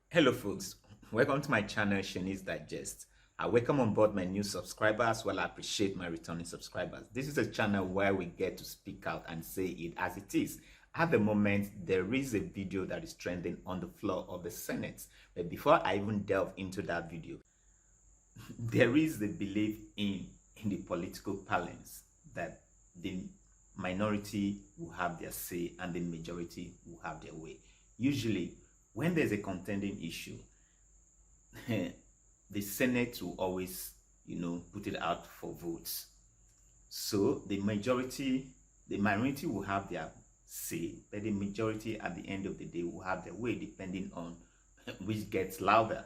Hello folks, welcome to my channel Shani's Digest. I welcome on board my new subscribers while I appreciate my returning subscribers. This is a channel where we get to speak out and say it as it is. At the moment, there is a video that is trending on the floor of the Senate. But before I even delve into that video, there is the belief in the political parlance that the minority will have their say and the majority will have their way. Usually, when there's a contending issue, the Senate will always, put it out for votes. So the minority will have their say, but the majority at the end of the day will have their way, depending on which gets louder.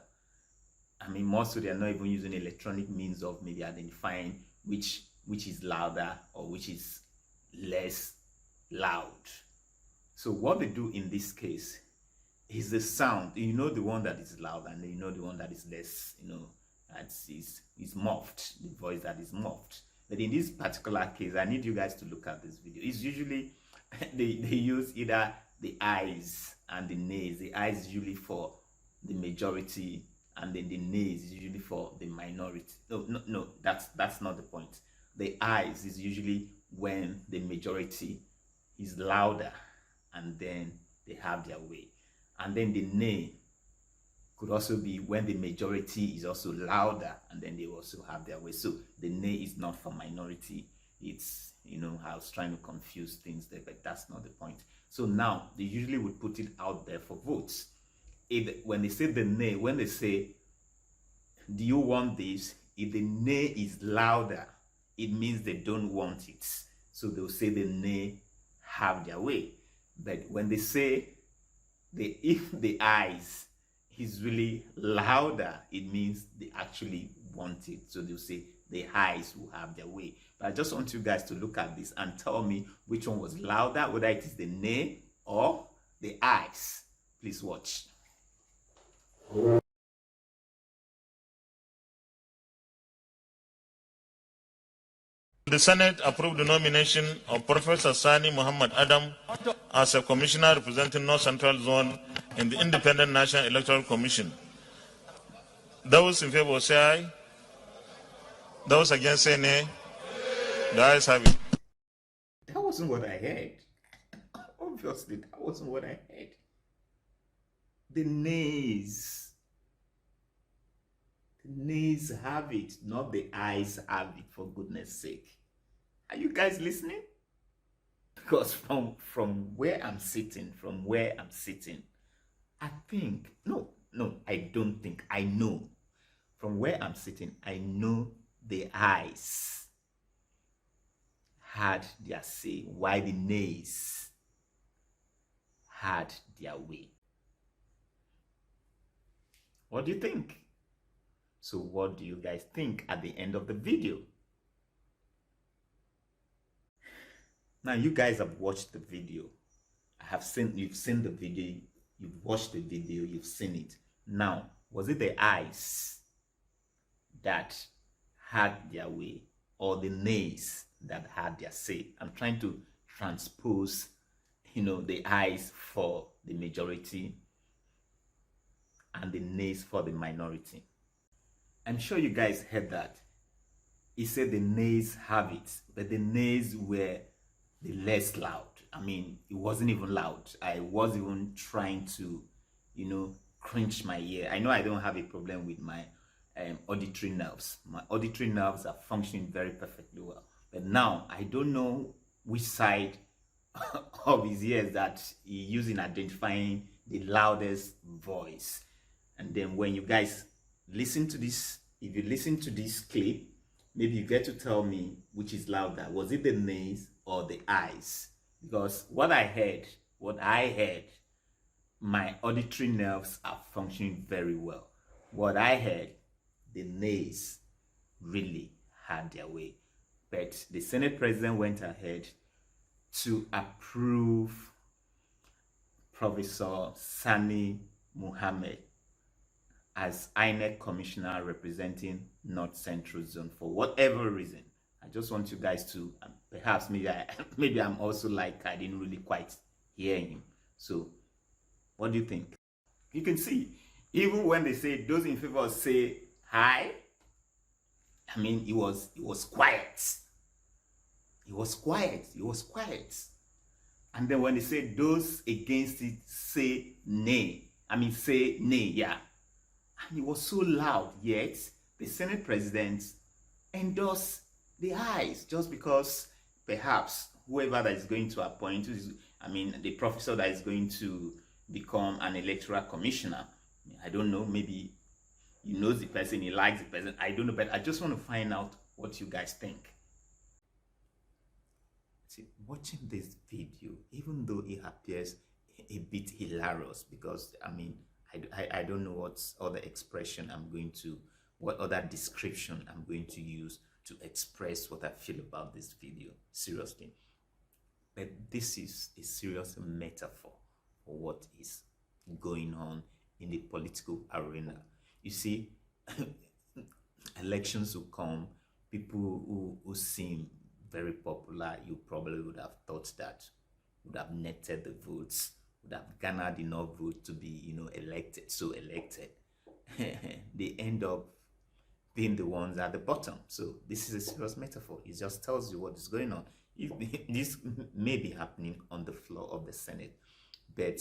I mean, most of them are not even using electronic means of maybe identifying which is louder or which is less loud. So what they do in this case is the sound. The one that is loud, and the one that is less, that is muffed, the voice that is muffed. But in this particular case, I need you guys to look at this video. It's usually they use either the ayes and the nays. The ayes is usually for the majority, and then the nays is usually for the minority. No, that's not the point. The ayes is usually when the majority is louder, and then they have their way. And then the nay could also be when the majority is also louder, and then they also have their way. So the nay is not for minority. It's, I was trying to confuse things there, but that's not the point. So now they usually would put it out there for votes. When they say the nay, when they say, do you want this? If the nay is louder, it means they don't want it. So they'll say the nay have their way. But when they say, if the ayes is really louder, it means they actually want it. So they'll say the ayes will have their way. But I just want you guys to look at this and tell me which one was louder, whether it is the nay or the ayes. Please watch. The Senate approved the nomination of Professor Sani Muhammed as a commissioner representing North Central Zone in the Independent National Electoral Commission. Those in favor say aye. Those against say nay. The ayes have it. That wasn't what I heard. Obviously, that wasn't what I heard. The nays have it, not the ayes have it, for goodness sake. Are you guys listening? Because from where I'm sitting, I think, no, I don't think, I know. From where I'm sitting, I know the ayes had their say, while the nays had their way. What do you think? So what do you guys think at the end of the video? Now, you guys have watched the video. You've seen the video, you've watched the video, you've seen it. Now, was it the ayes that had their way, or the nays that had their say? I'm trying to transpose, the ayes for the majority and the nays for the minority. I'm sure you guys heard that. He said the nays have it, but the nays were the less loud. I mean, it wasn't even loud. I was even trying to, crunch my ear. I know I don't have a problem with my auditory nerves. My auditory nerves are functioning very perfectly well. But now, I don't know which side of his ears that he used in identifying the loudest voice. And then when you guys listen to this, if you listen to this clip, maybe you get to tell me which is louder. Was it the nays or the ayes? Because what I heard, my auditory nerves are functioning very well. What I heard, the nays really had their way. But the Senate president went ahead to approve Professor Sani Muhammed as INEC Commissioner representing North Central Zone for whatever reason. I just want you guys to, perhaps maybe I'm also like, I didn't really quite hear him. So what do you think? You can see Even when they say those in favor say hi, I mean, he was quiet. He was quiet. He was quiet. And then when they say those against it say nay, I mean say nay, yeah. And it was so loud, yet the Senate President endorsed the ayes just because perhaps whoever that is going to appoint, I mean the professor that is going to become an Electoral Commissioner, I don't know, maybe he knows the person, he likes the person, I don't know, but I just want to find out what you guys think. See, watching this video, even though it appears a bit hilarious, because I mean, I don't know what other expression I'm going to, what other description I'm going to use to express what I feel about this video, seriously. But this is a serious metaphor for what is going on in the political arena. You see, elections will come, people who seem very popular, you probably would have thought that would have netted the votes, would have garnered enough votes to be, you know, elected, so elected. They end up being the ones at the bottom. So this is a serious metaphor. It just tells you what is going on. This may be happening on the floor of the Senate, but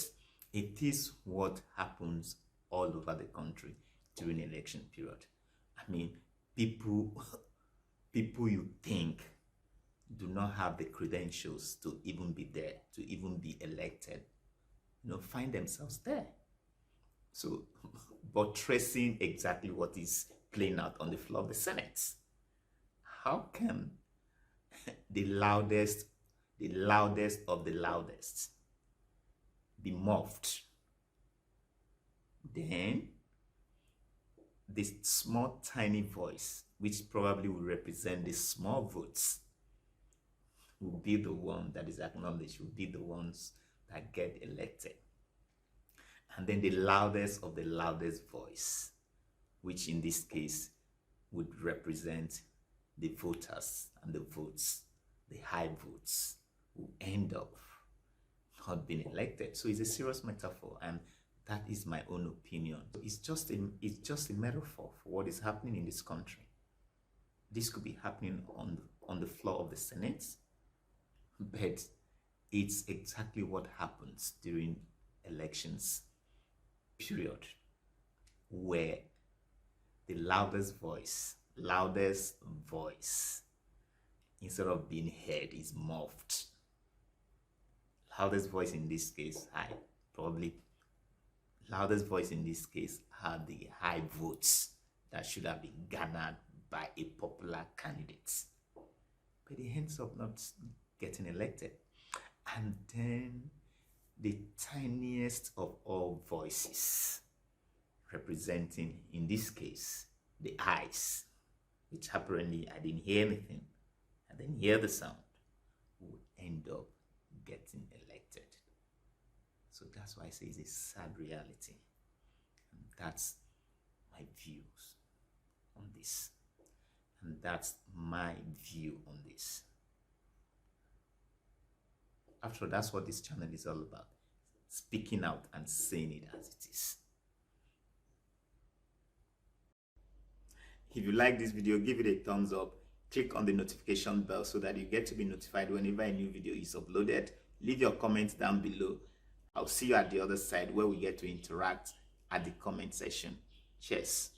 it is what happens all over the country during election period. I mean, people you think do not have the credentials to even be there, to even be elected, you know, find themselves there. So, buttressing exactly what is playing out on the floor of the Senate. How can the loudest of the loudest be muffed? Then, this small tiny voice, which probably will represent the small votes, will be the one that is acknowledged, will be the ones that get elected. And then the loudest of the loudest voice, which in this case would represent the voters and the votes, the high votes, will end up not being elected. So it's a serious metaphor, and that is my own opinion. It's just a metaphor for what is happening in this country. This could be happening on the floor of the Senate, but it's exactly what happens during elections period, where the loudest voice, instead of being heard, is muffled. Loudest voice in this case, loudest voice in this case had the high votes that should have been garnered by a popular candidate, but he ends up not getting elected. And then the tiniest of all voices, representing in this case the ayes, which apparently I didn't hear anything, I didn't hear the sound, would end up getting elected. So that's why I say it's a sad reality. And that's my views on this. And that's my view on this. After all, that's what this channel is all about. Speaking out and saying it as it is. If you like this video, give it a thumbs up. Click on the notification bell so that you get to be notified whenever a new video is uploaded. Leave your comments down below. I'll see you at the other side where we get to interact at the comment section. Cheers.